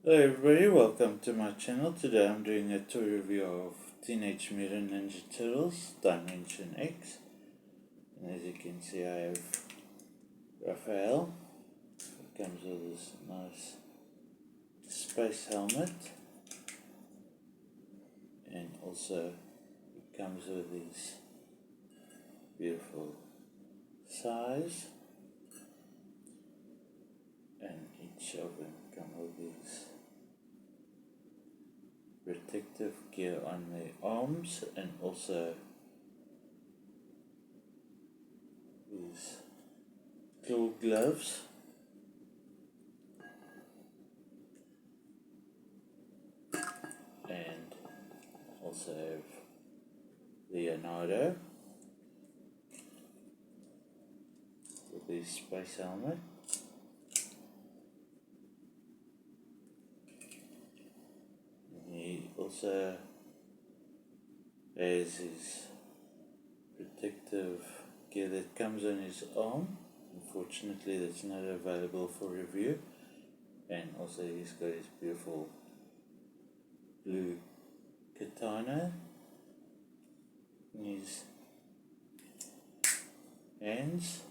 Hello everybody, welcome to my channel. Today I'm doing a toy review of Teenage Mutant Ninja Turtles Dimension X. And as you can see, I have Raphael. It comes with this nice space helmet. And also it comes with these beautiful size. And each of them come with these protective gear on their arms and also these claw gloves. And also have Leonardo with his space helmet. And he also has his protective gear that comes on his arm. Unfortunately, that's not available for review. And also he's got his beautiful blue katana in his hands.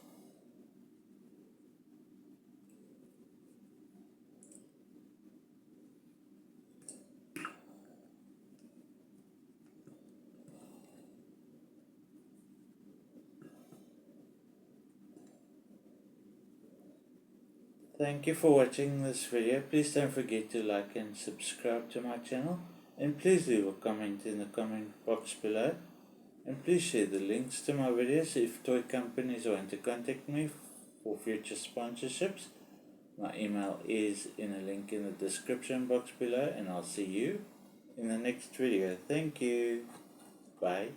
Thank you for watching this video. Please don't forget to like and subscribe to my channel. And please leave a comment in the comment box below. And please share the links to my videos if toy companies want to contact me for future sponsorships. My email is in a link in the description box below, and I'll see you in the next video. Thank you. Bye.